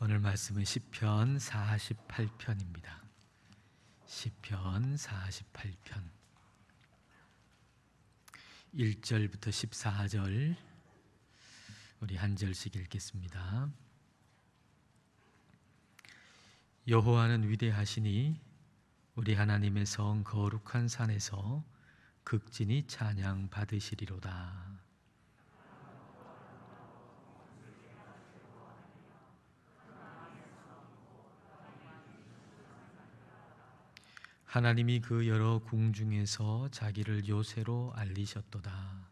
오늘 말씀은 시편 48편입니다. 시편 48편 1절부터 14절 우리 한 절씩 읽겠습니다. 여호와는 위대하시니 우리 하나님의 성 거룩한 산에서 극진히 찬양 받으시리로다. 하나님이 그 여러 궁중에서 자기를 요새로 알리셨도다.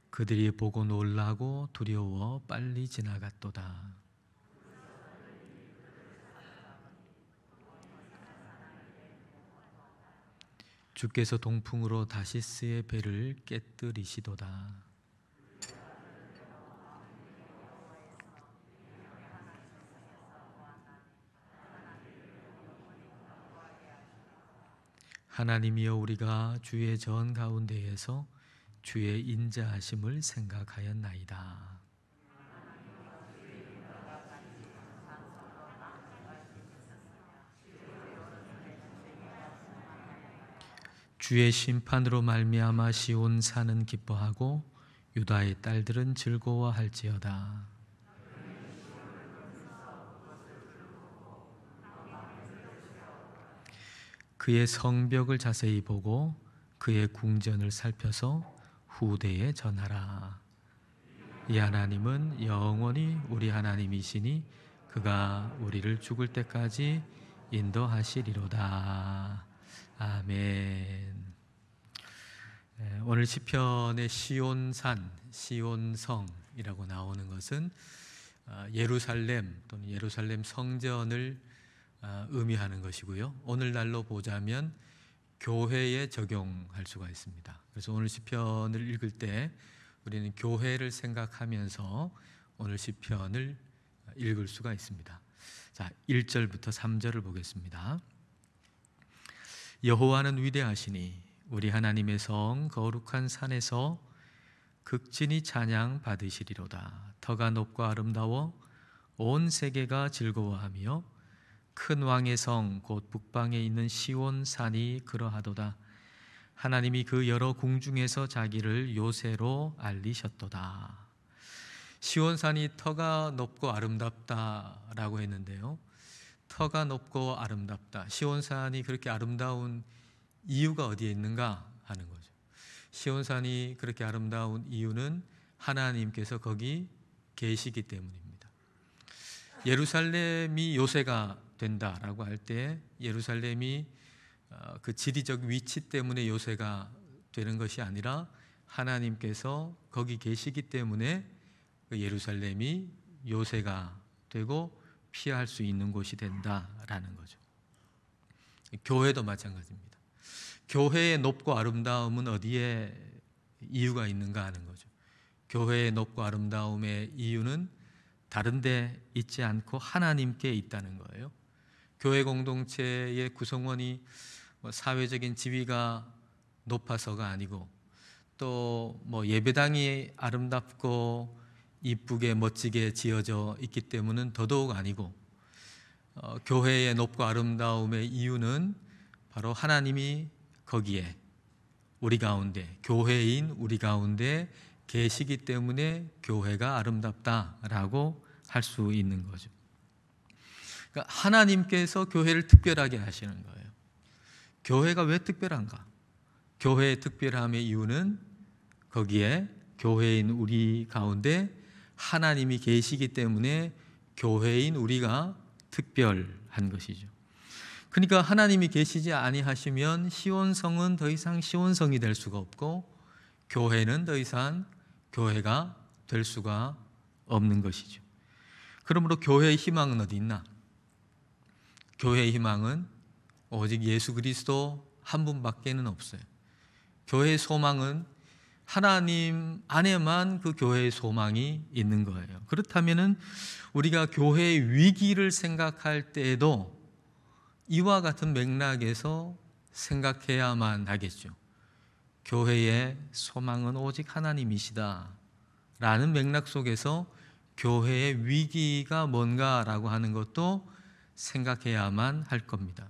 그들이 보고 놀라고 두려워 빨리 지나갔도다. 주께서 동풍으로 다시스의 배를 깨뜨리시도다. 하나님이여, 우리가 주의 전 가운데에서 주의 인자하심을 생각하였나이다. 주의 심판으로 말미암아 시온 산은 기뻐하고 유다의 딸들은 즐거워할지어다. 그의 성벽을 자세히 보고 그의 궁전을 살펴서 후대에 전하라. 이 하나님은 영원히 우리 하나님이시니 그가 우리를 죽을 때까지 인도하시리로다. 아멘. 오늘 시편의 시온산, 시온성이라고 나오는 것은 예루살렘 또는 예루살렘 성전을 의미하는 것이고요. 오늘날로 보자면 교회에 적용할 수가 있습니다. 그래서 오늘 시편을 읽을 때 우리는 교회를 생각하면서 오늘 시편을 읽을 수가 있습니다. 자, 1절부터 3절을 보겠습니다. 여호와는 위대하시니 우리 하나님의 성 거룩한 산에서 극진히 찬양 받으시리로다. 터가 높고 아름다워 온 세계가 즐거워하며 큰 왕의 성 곧 북방에 있는 시온 산이 그러하도다. 하나님이 그 여러 궁중에서 자기를 요새로 알리셨도다. 시온 산이 터가 높고 아름답다라고 했는데요, 터가 높고 아름답다, 시온 산이 그렇게 아름다운 이유가 어디에 있는가 하는 거죠. 시온 산이 그렇게 아름다운 이유는 하나님께서 거기 계시기 때문입니다. 예루살렘이 요새가 된다라고 할 때 예루살렘이 그 지리적 위치 때문에 요새가 되는 것이 아니라 하나님께서 거기 계시기 때문에 그 예루살렘이 요새가 되고 피할 수 있는 곳이 된다라는 거죠. 교회도 마찬가지입니다. 교회의 높고 아름다움은 어디에 이유가 있는가 하는 거죠. 교회의 높고 아름다움의 이유는 다른 데 있지 않고 하나님께 있다는 거예요. 교회 공동체의 구성원이 사회적인 지위가 높아서가 아니고 또 예배당이 아름답고 이쁘게 멋지게 지어져 있기 때문은 더더욱 아니고, 교회의 높고 아름다움의 이유는 바로 하나님이 거기에 우리 가운데, 교회인 우리 가운데 계시기 때문에 교회가 아름답다라고 할 수 있는 거죠. 그러니까 하나님께서 교회를 특별하게 하시는 거예요. 교회가 왜 특별한가? 교회의 특별함의 이유는 거기에 교회인 우리 가운데 하나님이 계시기 때문에 교회인 우리가 특별한 것이죠. 그러니까 하나님이 계시지 아니하시면 시온성은 더 이상 시온성이 될 수가 없고 교회는 더 이상 교회가 될 수가 없는 것이죠. 그러므로 교회의 희망은 어디 있나? 교회의 희망은 오직 예수 그리스도 한 분밖에는 없어요. 교회의 소망은 하나님 안에만 그 교회의 소망이 있는 거예요. 그렇다면 우리가 교회의 위기를 생각할 때에도 이와 같은 맥락에서 생각해야만 하겠죠. 교회의 소망은 오직 하나님이시다 라는 맥락 속에서 교회의 위기가 뭔가라고 하는 것도 생각해야만 할 겁니다.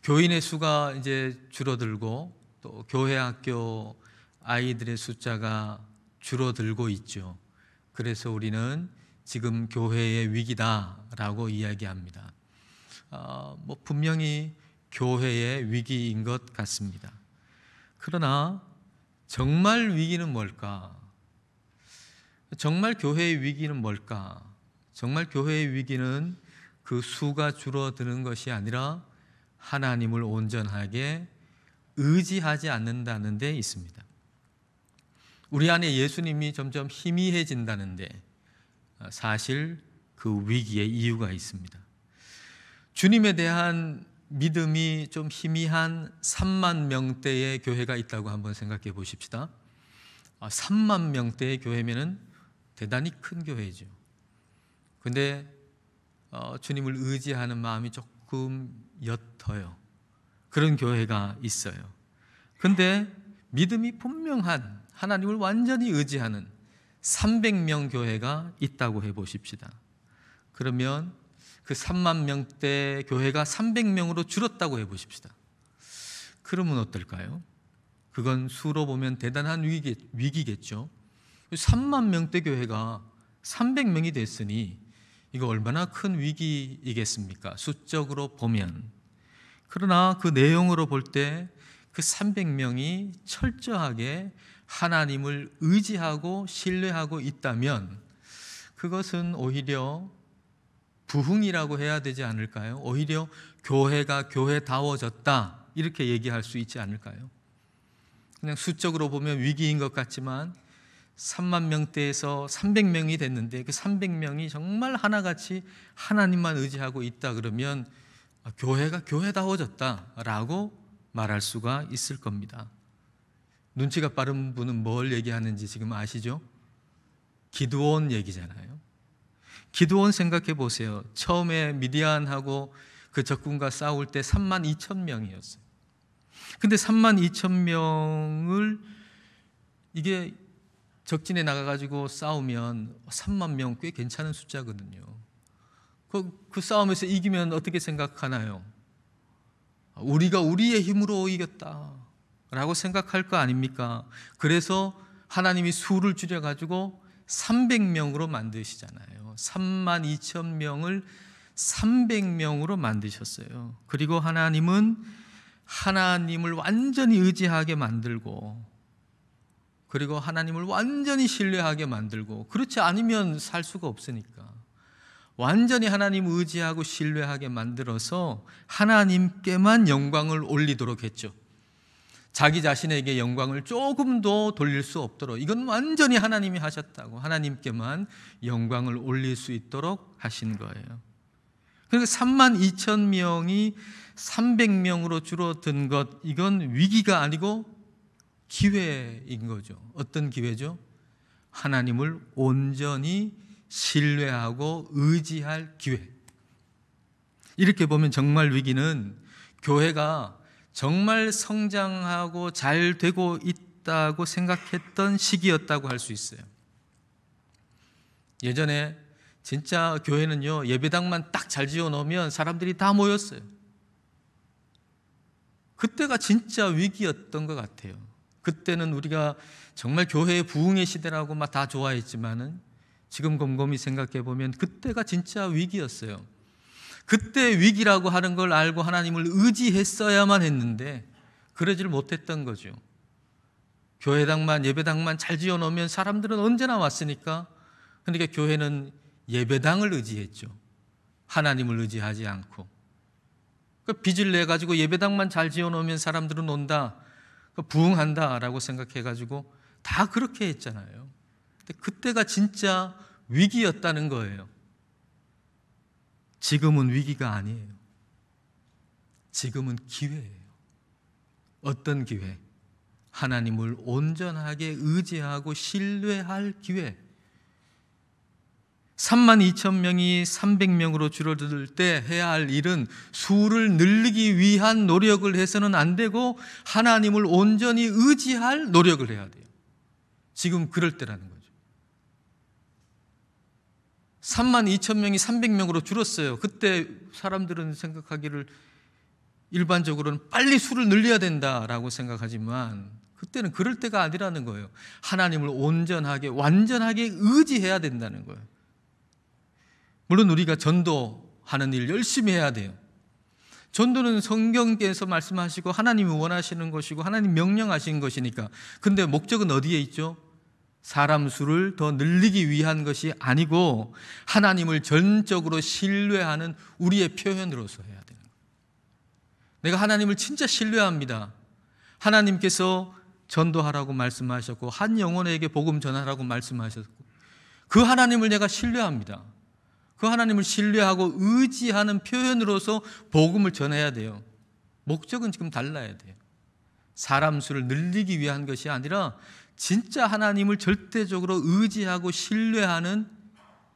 교인의 수가 이제 줄어들고 또 교회 학교 아이들의 숫자가 줄어들고 있죠. 그래서 우리는 지금 교회의 위기다라고 이야기합니다. 분명히 교회의 위기인 것 같습니다. 그러나 정말 위기는 뭘까? 정말 교회의 위기는 뭘까? 정말 교회의 위기는 그 수가 줄어드는 것이 아니라 하나님을 온전하게 의지하지 않는다는 데 있습니다. 우리 안에 예수님이 점점 희미해진다는데 사실 그 위기의 이유가 있습니다. 주님에 대한 믿음이 좀 희미한 3만 명대의 교회가 있다고 한번 생각해 보십시다. 3만 명대의 교회면은 대단히 큰 교회죠. 근데 주님을 의지하는 마음이 조금 옅어요. 그런 교회가 있어요. 근데 믿음이 분명한 하나님을 완전히 의지하는 300명 교회가 있다고 해보십시다. 그러면 그 3만 명대 교회가 300명으로 줄었다고 해보십시다. 그러면 어떨까요? 그건 수로 보면 대단한 위기겠죠. 3만 명대 교회가 300명이 됐으니 이거 얼마나 큰 위기이겠습니까? 수적으로 보면. 그러나 그 내용으로 볼 때 그 300명이 철저하게 하나님을 의지하고 신뢰하고 있다면 그것은 오히려 부흥이라고 해야 되지 않을까요? 오히려 교회가 교회다워졌다 이렇게 얘기할 수 있지 않을까요? 그냥 수적으로 보면 위기인 것 같지만 3만 명대에서 300명이 됐는데 그 300명이 정말 하나같이 하나님만 의지하고 있다 그러면 교회가 교회다워졌다라고 말할 수가 있을 겁니다. 눈치가 빠른 분은 뭘 얘기하는지 지금 아시죠? 기드온 얘기잖아요. 기드온 생각해 보세요. 처음에 미디안하고 그 적군과 싸울 때 3만 2천 명이었어요. 근데 3만 2천 명을 이게 적진에 나가가지고 싸우면 3만 명 꽤 괜찮은 숫자거든요. 그 싸움에서 이기면 어떻게 생각하나요? 우리가 우리의 힘으로 이겼다 라고 생각할 거 아닙니까? 그래서 하나님이 수를 줄여가지고 300명으로 만드시잖아요. 3만 2천 명을 300명으로 만드셨어요. 그리고 하나님은 하나님을 완전히 의지하게 만들고 그리고 하나님을 완전히 신뢰하게 만들고 그렇지 않으면 살 수가 없으니까 완전히 하나님 의지하고 신뢰하게 만들어서 하나님께만 영광을 올리도록 했죠. 자기 자신에게 영광을 조금도 돌릴 수 없도록 이건 완전히 하나님이 하셨다고 하나님께만 영광을 올릴 수 있도록 하신 거예요. 그러니까 3만 2천 명이 300명으로 줄어든 것 이건 위기가 아니고 기회인 거죠. 어떤 기회죠? 하나님을 온전히 신뢰하고 의지할 기회. 이렇게 보면 정말 위기는 교회가 정말 성장하고 잘 되고 있다고 생각했던 시기였다고 할 수 있어요. 예전에 진짜 교회는요 예배당만 딱 잘 지어 놓으면 사람들이 다 모였어요. 그때가 진짜 위기였던 것 같아요. 그때는 우리가 정말 교회의 부흥의 시대라고 막 다 좋아했지만은 지금 곰곰이 생각해 보면 그때가 진짜 위기였어요. 그때 위기라고 하는 걸 알고 하나님을 의지했어야만 했는데 그러질 못했던 거죠. 교회당만 예배당만 잘 지어 놓으면 사람들은 언제나 왔으니까 그러니까 교회는 예배당을 의지했죠. 하나님을 의지하지 않고 빚을 내가지고 예배당만 잘 지어 놓으면 사람들은 온다 부흥한다라고 생각해가지고 다 그렇게 했잖아요. 근데 그때가 진짜 위기였다는 거예요. 지금은 위기가 아니에요. 지금은 기회예요. 어떤 기회? 하나님을 온전하게 의지하고 신뢰할 기회. 3만 2천 명이 300명으로 줄어들 때 해야 할 일은 수를 늘리기 위한 노력을 해서는 안 되고 하나님을 온전히 의지할 노력을 해야 돼요. 지금 그럴 때라는 거죠. 32,000명이 300명으로 줄었어요. 그때 사람들은 생각하기를 일반적으로는 빨리 수를 늘려야 된다라고 생각하지만 그때는 그럴 때가 아니라는 거예요. 하나님을 온전하게 완전하게 의지해야 된다는 거예요. 물론 우리가 전도하는 일 열심히 해야 돼요. 전도는 성경께서 말씀하시고 하나님이 원하시는 것이고 하나님 명령하신 것이니까. 근데 목적은 어디에 있죠? 사람 수를 더 늘리기 위한 것이 아니고 하나님을 전적으로 신뢰하는 우리의 표현으로서 해야 되는 거예요. 내가 하나님을 진짜 신뢰합니다. 하나님께서 전도하라고 말씀하셨고 한 영혼에게 복음 전하라고 말씀하셨고 그 하나님을 내가 신뢰합니다. 그 하나님을 신뢰하고 의지하는 표현으로서 복음을 전해야 돼요. 목적은 지금 달라야 돼요. 사람 수를 늘리기 위한 것이 아니라 진짜 하나님을 절대적으로 의지하고 신뢰하는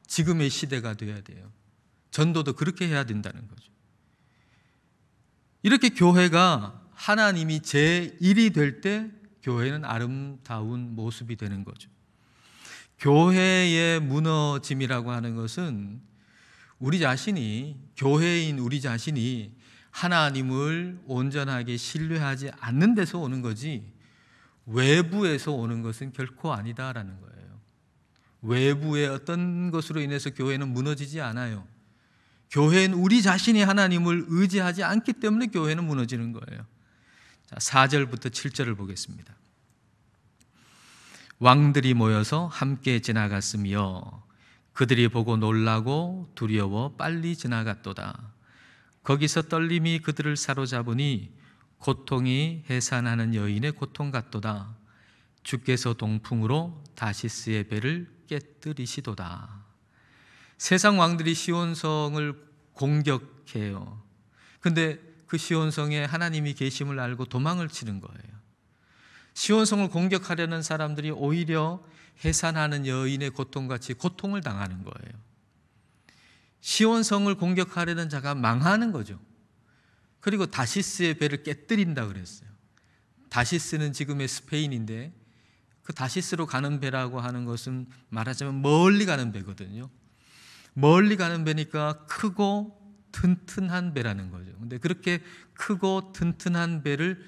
지금의 시대가 되어야 돼요. 전도도 그렇게 해야 된다는 거죠. 이렇게 교회가 하나님이 제1이 될 때 교회는 아름다운 모습이 되는 거죠. 교회의 무너짐이라고 하는 것은 우리 자신이, 교회인 우리 자신이 하나님을 온전하게 신뢰하지 않는 데서 오는 거지 외부에서 오는 것은 결코 아니다라는 거예요. 외부의 어떤 것으로 인해서 교회는 무너지지 않아요. 교회는 우리 자신이 하나님을 의지하지 않기 때문에 교회는 무너지는 거예요. 자, 4절부터 7절을 보겠습니다. 왕들이 모여서 함께 지나갔으며 그들이 보고 놀라고 두려워 빨리 지나갔도다. 거기서 떨림이 그들을 사로잡으니 고통이 해산하는 여인의 고통 같도다. 주께서 동풍으로 다시스의 배를 깨뜨리시도다. 세상 왕들이 시온성을 공격해요. 근데 그 시온성에 하나님이 계심을 알고 도망을 치는 거예요. 시온성을 공격하려는 사람들이 오히려 해산하는 여인의 고통같이 고통을 당하는 거예요. 시온성을 공격하려는 자가 망하는 거죠. 그리고 다시스의 배를 깨뜨린다 그랬어요. 다시스는 지금의 스페인인데 그 다시스로 가는 배라고 하는 것은 말하자면 멀리 가는 배거든요. 멀리 가는 배니까 크고 튼튼한 배라는 거죠. 근데 그렇게 크고 튼튼한 배를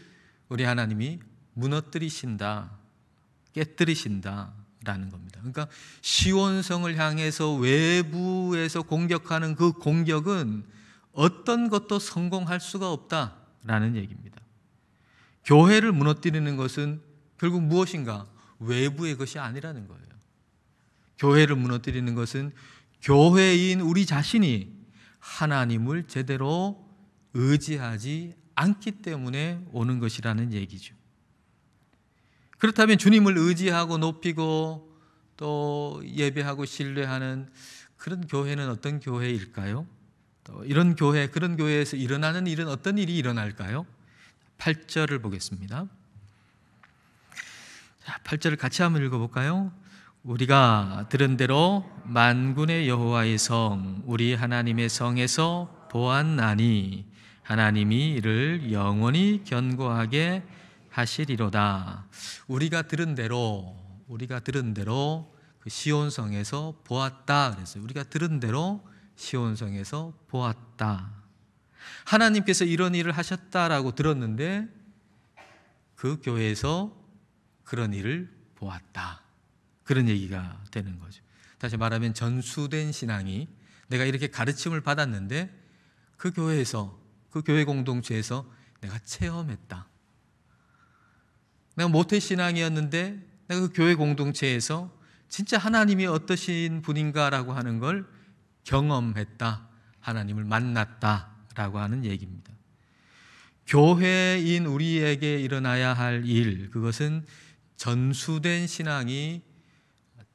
우리 하나님이 무너뜨리신다, 깨뜨리신다라는 겁니다. 그러니까 시온성을 향해서 외부에서 공격하는 그 공격은 어떤 것도 성공할 수가 없다라는 얘기입니다. 교회를 무너뜨리는 것은 결국 무엇인가? 외부의 것이 아니라는 거예요. 교회를 무너뜨리는 것은 교회인 우리 자신이 하나님을 제대로 의지하지 않기 때문에 오는 것이라는 얘기죠. 그렇다면 주님을 의지하고 높이고 또 예배하고 신뢰하는 그런 교회는 어떤 교회일까요? 또 이런 교회, 그런 교회에서 일어나는 일은 어떤 일이 일어날까요? 8절을 보겠습니다. 자, 8절을 같이 한번 읽어볼까요? 우리가 들은 대로 만군의 여호와의 성, 우리 하나님의 성에서 보았나니 하나님이 이를 영원히 견고하게 하시리로다. 우리가 들은 대로 그 시온성에서 보았다 그랬어요. 우리가 들은 대로 시온성에서 보았다. 하나님께서 이런 일을 하셨다라고 들었는데 그 교회에서 그런 일을 보았다. 그런 얘기가 되는 거죠. 다시 말하면 전수된 신앙이 내가 이렇게 가르침을 받았는데 그 교회에서, 그 교회 공동체에서 내가 체험했다. 내가 모태신앙이었는데 내가 그 교회 공동체에서 진짜 하나님이 어떠신 분인가라고 하는 걸 경험했다. 하나님을 만났다라고 하는 얘기입니다. 교회인 우리에게 일어나야 할 일, 그것은 전수된 신앙이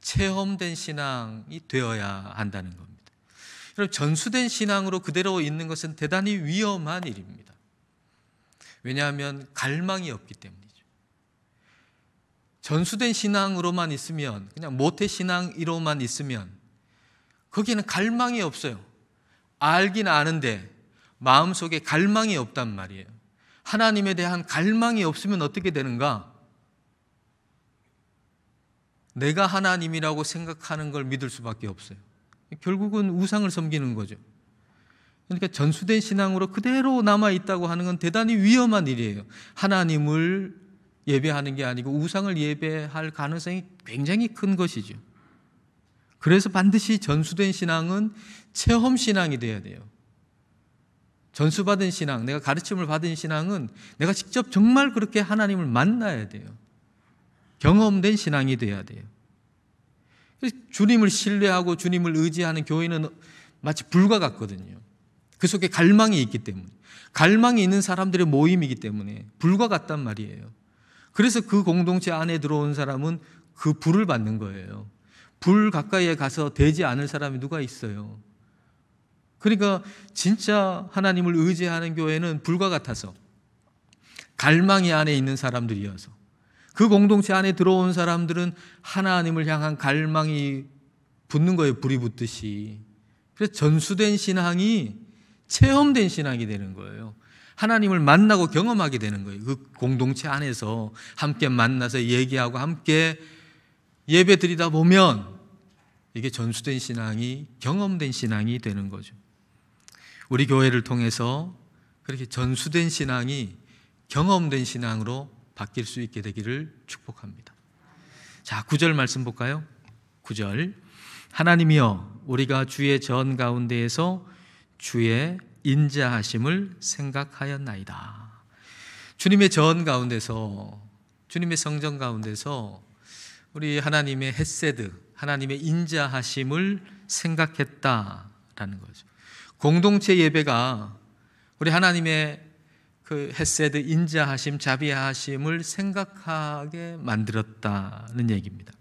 체험된 신앙이 되어야 한다는 겁니다. 여러분, 전수된 신앙으로 그대로 있는 것은 대단히 위험한 일입니다. 왜냐하면 갈망이 없기 때문이죠. 전수된 신앙으로만 있으면, 그냥 모태 신앙으로만 있으면 거기에는 갈망이 없어요. 알긴 아는데 마음속에 갈망이 없단 말이에요. 하나님에 대한 갈망이 없으면 어떻게 되는가? 내가 하나님이라고 생각하는 걸 믿을 수밖에 없어요. 결국은 우상을 섬기는 거죠. 그러니까 전수된 신앙으로 그대로 남아있다고 하는 건 대단히 위험한 일이에요. 하나님을 예배하는 게 아니고 우상을 예배할 가능성이 굉장히 큰 것이죠. 그래서 반드시 전수된 신앙은 체험 신앙이 돼야 돼요. 전수받은 신앙, 내가 가르침을 받은 신앙은 내가 직접 정말 그렇게 하나님을 만나야 돼요. 경험된 신앙이 돼야 돼요. 주님을 신뢰하고 주님을 의지하는 교회는 마치 불과 같거든요. 그 속에 갈망이 있기 때문에, 갈망이 있는 사람들의 모임이기 때문에 불과 같단 말이에요. 그래서 그 공동체 안에 들어온 사람은 그 불을 받는 거예요. 불 가까이에 가서 대지 않을 사람이 누가 있어요? 그러니까 진짜 하나님을 의지하는 교회는 불과 같아서, 갈망이 안에 있는 사람들이어서, 그 공동체 안에 들어온 사람들은 하나님을 향한 갈망이 붙는 거예요. 불이 붙듯이. 그래서 전수된 신앙이 체험된 신앙이 되는 거예요. 하나님을 만나고 경험하게 되는 거예요. 그 공동체 안에서 함께 만나서 얘기하고 함께 예배 드리다 보면 이게 전수된 신앙이, 경험된 신앙이 되는 거죠. 우리 교회를 통해서 그렇게 전수된 신앙이 경험된 신앙으로 바뀔 수 있게 되기를 축복합니다. 자, 9절 말씀 볼까요? 9절. 하나님이여, 우리가 주의 전 가운데에서 주의 인자하심을 생각하였나이다. 주님의 전 가운데서, 주님의 성전 가운데서 우리 하나님의 헤세드, 하나님의 인자하심을 생각했다라는 거죠. 공동체 예배가 우리 하나님의 그 헤세드, 인자하심, 자비하심을 생각하게 만들었다는 얘기입니다.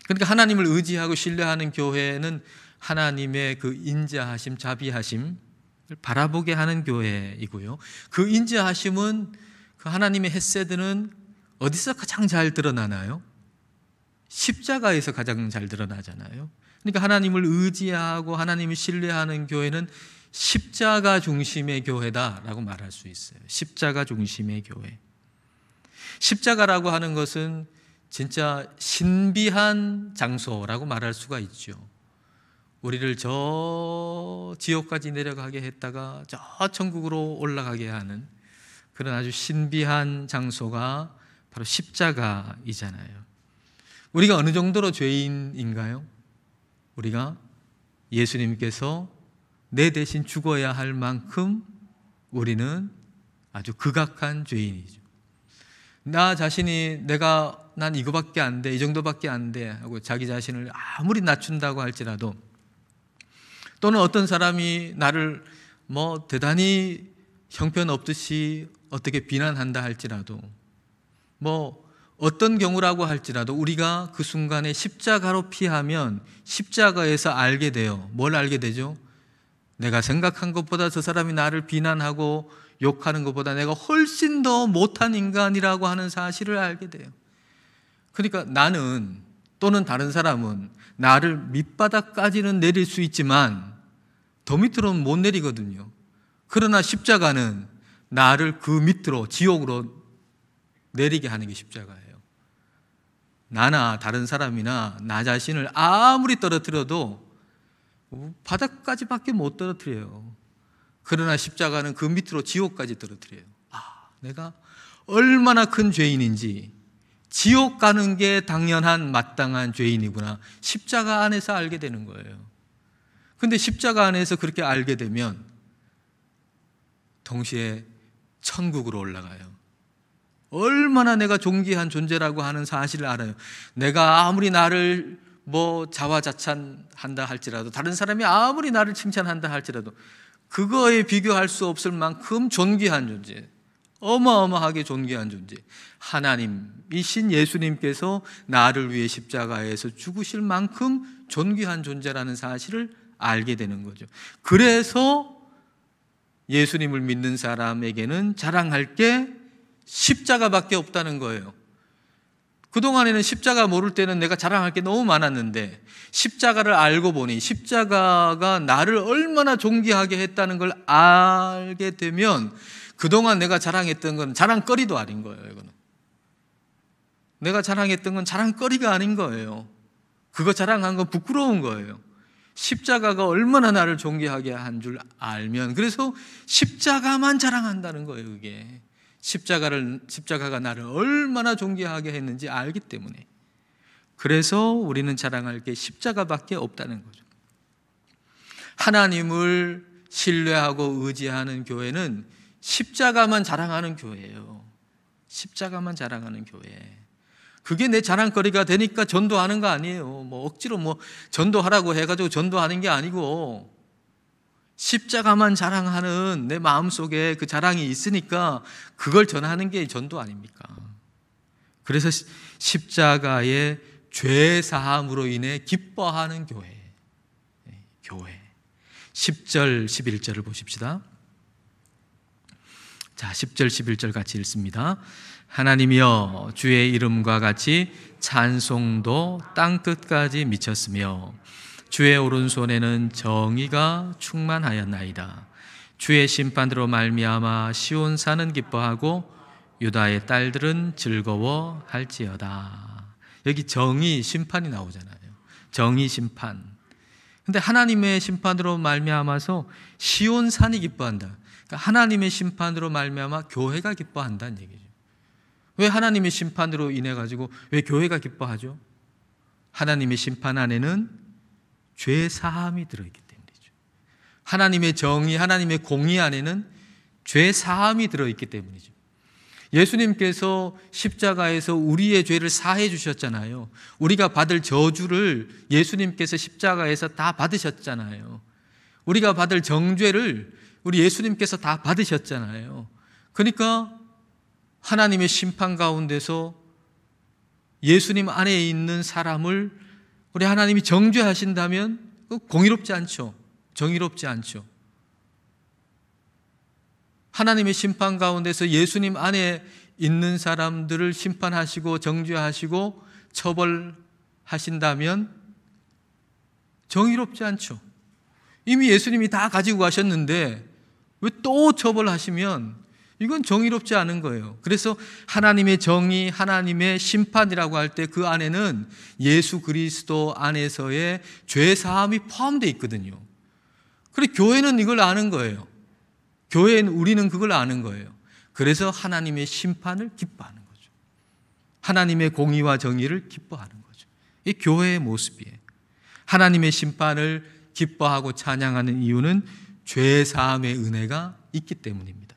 그러니까 하나님을 의지하고 신뢰하는 교회는 하나님의 그 인자하심, 자비하심을 바라보게 하는 교회이고요. 그 인자하심은, 그 하나님의 헤세드는 어디서 가장 잘 드러나나요? 십자가에서 가장 잘 드러나잖아요. 그러니까 하나님을 의지하고 하나님을 신뢰하는 교회는 십자가 중심의 교회다라고 말할 수 있어요. 십자가 중심의 교회. 십자가라고 하는 것은 진짜 신비한 장소라고 말할 수가 있죠. 우리를 저 지옥까지 내려가게 했다가 저 천국으로 올라가게 하는 그런 아주 신비한 장소가 바로 십자가이잖아요. 우리가 어느 정도로 죄인인가요? 우리가 예수님께서 내 대신 죽어야 할 만큼 우리는 아주 극악한 죄인이죠. 나 자신이 난 이거밖에 안 돼, 이 정도밖에 안 돼 하고 자기 자신을 아무리 낮춘다고 할지라도, 또는 어떤 사람이 나를 대단히 형편없듯이 어떻게 비난한다 할지라도, 어떤 경우라고 할지라도 우리가 그 순간에 십자가로 피하면 십자가에서 알게 돼요. 뭘 알게 되죠? 내가 생각한 것보다 저 사람이 나를 비난하고 욕하는 것보다 내가 훨씬 더 못한 인간이라고 하는 사실을 알게 돼요. 그러니까 나는, 또는 다른 사람은 나를 밑바닥까지는 내릴 수 있지만 더 밑으로는 못 내리거든요. 그러나 십자가는 나를 그 밑으로, 지옥으로 내리게 하는 게 십자가예요. 나나 다른 사람이나 나 자신을 아무리 떨어뜨려도 바닥까지밖에 못 떨어뜨려요. 그러나 십자가는 그 밑으로, 지옥까지 떨어뜨려요. 내가 얼마나 큰 죄인인지, 지옥 가는 게 당연한 마땅한 죄인이구나, 십자가 안에서 알게 되는 거예요. 근데 십자가 안에서 그렇게 알게 되면 동시에 천국으로 올라가요. 얼마나 내가 존귀한 존재라고 하는 사실을 알아요. 내가 아무리 나를 자화자찬한다 할지라도, 다른 사람이 아무리 나를 칭찬한다 할지라도 그거에 비교할 수 없을 만큼 존귀한 존재, 어마어마하게 존귀한 존재, 하나님이신 예수님께서 나를 위해 십자가에서 죽으실 만큼 존귀한 존재라는 사실을 알게 되는 거죠. 그래서 예수님을 믿는 사람에게는 자랑할 게 십자가밖에 없다는 거예요. 그동안에는 십자가 모를 때는 내가 자랑할 게 너무 많았는데, 십자가를 알고 보니 십자가가 나를 얼마나 존귀하게 했다는 걸 알게 되면 그동안 내가 자랑했던 건 자랑거리도 아닌 거예요. 이거는 내가 자랑했던 건 자랑거리가 아닌 거예요. 그거 자랑한 건 부끄러운 거예요. 십자가가 얼마나 나를 존귀하게 한 줄 알면, 그래서 십자가만 자랑한다는 거예요. 그게 십자가가 나를 얼마나 존귀하게 했는지 알기 때문에. 그래서 우리는 자랑할 게 십자가밖에 없다는 거죠. 하나님을 신뢰하고 의지하는 교회는 십자가만 자랑하는 교회예요. 십자가만 자랑하는 교회. 그게 내 자랑거리가 되니까 전도하는 거 아니에요. 뭐 억지로 전도하라고 해가지고 전도하는 게 아니고, 십자가만 자랑하는 내 마음속에 그 자랑이 있으니까 그걸 전하는 게 전도 아닙니까? 그래서 십자가의 죄 사함으로 인해 기뻐하는 교회. 교회. 10절 11절을 보십시다. 자, 10절 11절 같이 읽습니다. 하나님이여, 주의 이름과 같이 찬송도 땅끝까지 미쳤으며 주의 오른손에는 정의가 충만하였나이다. 주의 심판으로 말미암아 시온산은 기뻐하고 유다의 딸들은 즐거워할지어다. 여기 정의, 심판이 나오잖아요. 정의, 심판. 근데 하나님의 심판으로 말미암아서 시온산이 기뻐한다. 그러니까 하나님의 심판으로 말미암아 교회가 기뻐한다는 얘기죠. 왜 하나님의 심판으로 인해 가지고 왜 교회가 기뻐하죠? 하나님의 심판 안에는 죄 사함이 들어있기 때문이죠. 하나님의 정의, 하나님의 공의 안에는 죄 사함이 들어있기 때문이죠. 예수님께서 십자가에서 우리의 죄를 사해 주셨잖아요. 우리가 받을 저주를 예수님께서 십자가에서 다 받으셨잖아요. 우리가 받을 정죄를 우리 예수님께서 다 받으셨잖아요. 그러니까 하나님의 심판 가운데서 예수님 안에 있는 사람을 우리 하나님이 정죄하신다면 공의롭지 않죠. 정의롭지 않죠. 하나님의 심판 가운데서 예수님 안에 있는 사람들을 심판하시고 정죄하시고 처벌하신다면 정의롭지 않죠. 이미 예수님이 다 가지고 가셨는데 왜 또 처벌하시면 이건 정의롭지 않은 거예요. 그래서 하나님의 정의, 하나님의 심판이라고 할 때 그 안에는 예수 그리스도 안에서의 죄 사함이 포함되어 있거든요. 그리고 교회는 이걸 아는 거예요. 교회는 우리는 그걸 아는 거예요. 그래서 하나님의 심판을 기뻐하는 거죠. 하나님의 공의와 정의를 기뻐하는 거죠. 이 교회의 모습이에요. 하나님의 심판을 기뻐하고 찬양하는 이유는 죄 사함의 은혜가 있기 때문입니다.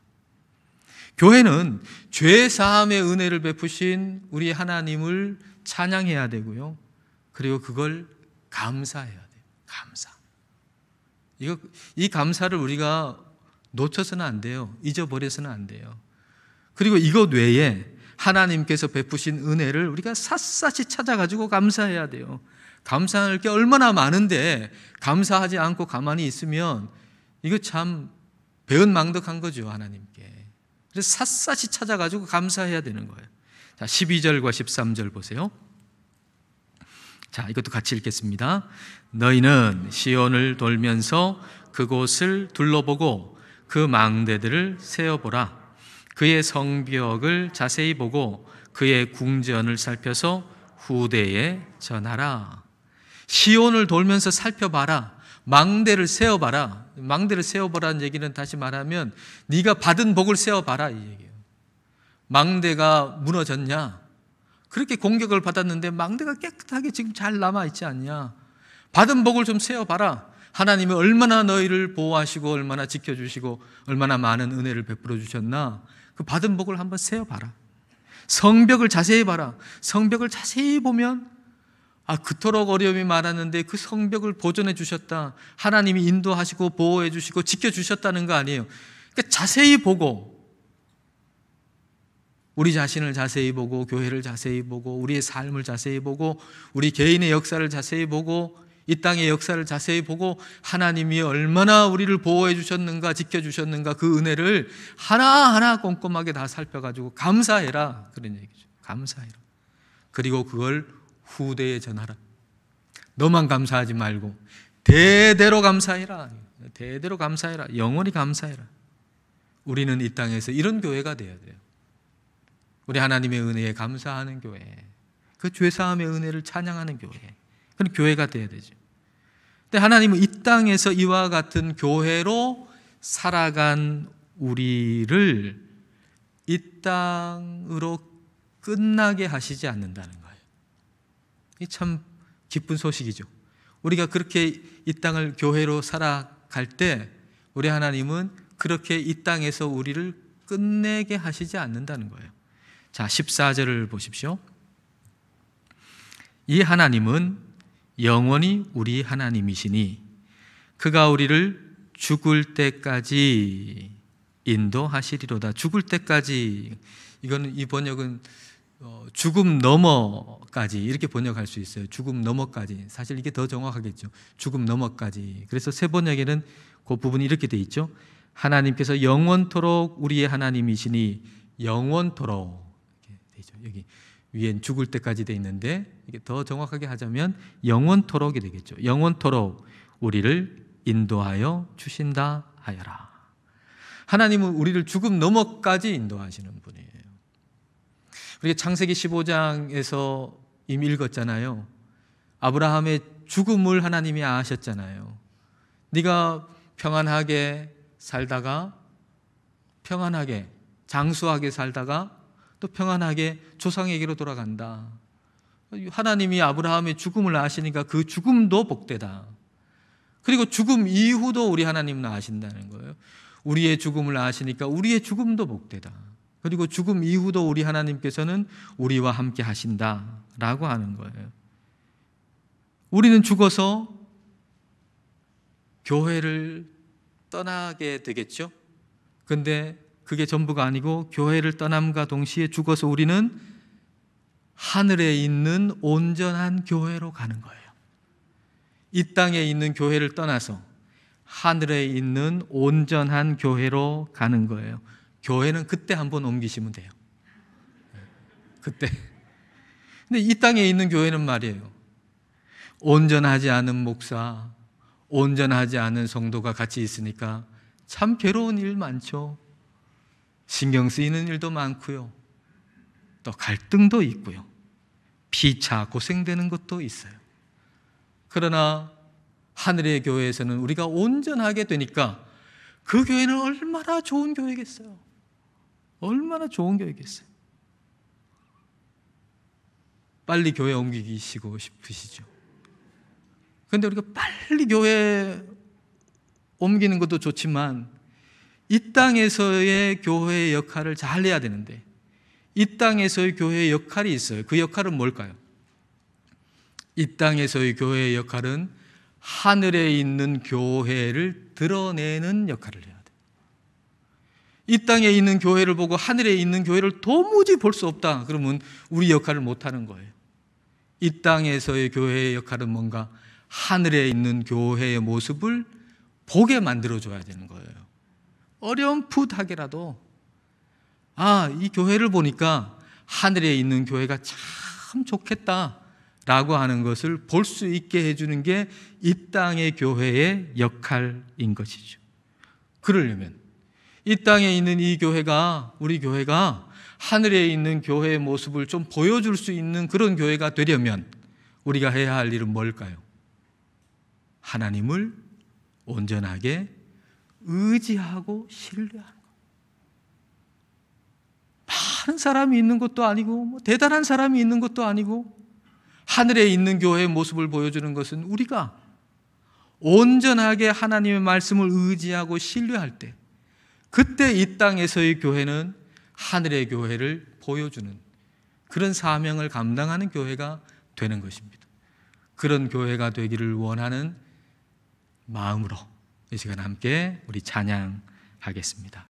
교회는 죄 사함의 은혜를 베푸신 우리 하나님을 찬양해야 되고요. 그리고 그걸 감사해야 돼요. 감사. 이 감사를 우리가 놓쳐서는 안 돼요. 잊어버려서는 안 돼요. 그리고 이것 외에 하나님께서 베푸신 은혜를 우리가 샅샅이 찾아가지고 감사해야 돼요. 감사할 게 얼마나 많은데 감사하지 않고 가만히 있으면 이거 참 배은망덕한 거죠, 하나님께. 그래서 샅샅이 찾아가지고 감사해야 되는 거예요. 자, 12절과 13절 보세요. 자, 이것도 같이 읽겠습니다. 너희는 시온을 돌면서 그곳을 둘러보고 그 망대들을 세어보라. 그의 성벽을 자세히 보고 그의 궁전을 살펴서 후대에 전하라. 시온을 돌면서 살펴봐라. 망대를 세어봐라. 망대를 세어보라는 얘기는 다시 말하면 네가 받은 복을 세어봐라 이 얘기예요. 망대가 무너졌냐? 그렇게 공격을 받았는데 망대가 깨끗하게 지금 잘 남아있지 않냐? 받은 복을 좀 세어봐라. 하나님이 얼마나 너희를 보호하시고 얼마나 지켜주시고 얼마나 많은 은혜를 베풀어 주셨나? 그 받은 복을 한번 세어봐라. 성벽을 자세히 봐라. 성벽을 자세히 보면 그토록 어려움이 많았는데 그 성벽을 보존해 주셨다. 하나님이 인도하시고 보호해 주시고 지켜주셨다는 거 아니에요. 그러니까 자세히 보고 우리 자신을 자세히 보고 교회를 자세히 보고 우리의 삶을 자세히 보고 우리 개인의 역사를 자세히 보고 이 땅의 역사를 자세히 보고 하나님이 얼마나 우리를 보호해 주셨는가 지켜주셨는가 그 은혜를 하나하나 꼼꼼하게 다 살펴가지고 감사해라. 그런 얘기죠. 감사해라. 그리고 그걸 후대에 전하라. 너만 감사하지 말고 대대로 감사해라. 대대로 감사해라. 영원히 감사해라. 우리는 이 땅에서 이런 교회가 되어야 돼요. 우리 하나님의 은혜에 감사하는 교회, 그 죄사함의 은혜를 찬양하는 교회, 그럼 교회가 돼야 되죠. 근데 하나님은 이 땅에서 이와 같은 교회로 살아간 우리를 이 땅으로 끝나게 하시지 않는다는 거예요. 이 참 기쁜 소식이죠. 우리가 그렇게 이 땅을 교회로 살아갈 때 우리 하나님은 그렇게 이 땅에서 우리를 끝내게 하시지 않는다는 거예요. 자, 14절을 보십시오. 이 하나님은 영원히 우리 하나님이시니 그가 우리를 죽을 때까지 인도하시리로다. 죽을 때까지, 이거는 이 번역은 죽음 너머까지 이렇게 번역할 수 있어요. 죽음 너머까지. 사실 이게 더 정확하겠죠. 죽음 너머까지. 그래서 새 번역에는 그 부분이 이렇게 돼 있죠. 하나님께서 영원토록 우리의 하나님이시니 영원토록 이렇게 돼 있죠. 여기 위엔 죽을 때까지 돼 있는데 이게 더 정확하게 하자면 영원토록이 되겠죠. 영원토록 우리를 인도하여 주신다 하여라. 하나님은 우리를 죽음 너머까지 인도하시는 분이에요. 우리가 창세기 15장에서 이미 읽었잖아요. 아브라함의 죽음을 하나님이 아셨잖아요. 네가 평안하게 살다가 평안하게 장수하게 살다가 또 평안하게 조상에게로 돌아간다. 하나님이 아브라함의 죽음을 아시니까 그 죽음도 복되다. 그리고 죽음 이후도 우리 하나님은 아신다는 거예요. 우리의 죽음을 아시니까 우리의 죽음도 복되다. 그리고 죽음 이후도 우리 하나님께서는 우리와 함께 하신다라고 하는 거예요. 우리는 죽어서 교회를 떠나게 되겠죠. 근데 그게 전부가 아니고 교회를 떠남과 동시에 죽어서 우리는 하늘에 있는 온전한 교회로 가는 거예요. 이 땅에 있는 교회를 떠나서 하늘에 있는 온전한 교회로 가는 거예요. 교회는 그때 한번 옮기시면 돼요. 그때. 근데 이 땅에 있는 교회는 말이에요. 온전하지 않은 목사, 온전하지 않은 성도가 같이 있으니까 참 괴로운 일 많죠. 신경 쓰이는 일도 많고요. 또 갈등도 있고요. 피차 고생되는 것도 있어요. 그러나 하늘의 교회에서는 우리가 온전하게 되니까 그 교회는 얼마나 좋은 교회겠어요. 얼마나 좋은 교회겠어요. 빨리 교회 옮기시고 싶으시죠. 그런데 우리가 빨리 교회 옮기는 것도 좋지만 이 땅에서의 교회의 역할을 잘 해야 되는데 이 땅에서의 교회의 역할이 있어요. 그 역할은 뭘까요? 이 땅에서의 교회의 역할은 하늘에 있는 교회를 드러내는 역할을 해야 돼요. 이 땅에 있는 교회를 보고 하늘에 있는 교회를 도무지 볼 수 없다. 그러면 우리 역할을 못하는 거예요. 이 땅에서의 교회의 역할은 뭔가 하늘에 있는 교회의 모습을 보게 만들어줘야 되는 거예요. 어렴풋하게라도 이 교회를 보니까 하늘에 있는 교회가 참 좋겠다라고 하는 것을 볼 수 있게 해주는 게 이 땅의 교회의 역할인 것이죠. 그러려면 이 땅에 있는 이 교회가, 우리 교회가 하늘에 있는 교회의 모습을 좀 보여줄 수 있는 그런 교회가 되려면 우리가 해야 할 일은 뭘까요? 하나님을 온전하게 의지하고 신뢰하는 것. 많은 사람이 있는 것도 아니고 대단한 사람이 있는 것도 아니고 하늘에 있는 교회의 모습을 보여주는 것은 우리가 온전하게 하나님의 말씀을 의지하고 신뢰할 때 그때 이 땅에서의 교회는 하늘의 교회를 보여주는 그런 사명을 감당하는 교회가 되는 것입니다. 그런 교회가 되기를 원하는 마음으로 이 시간 함께 우리 찬양하겠습니다.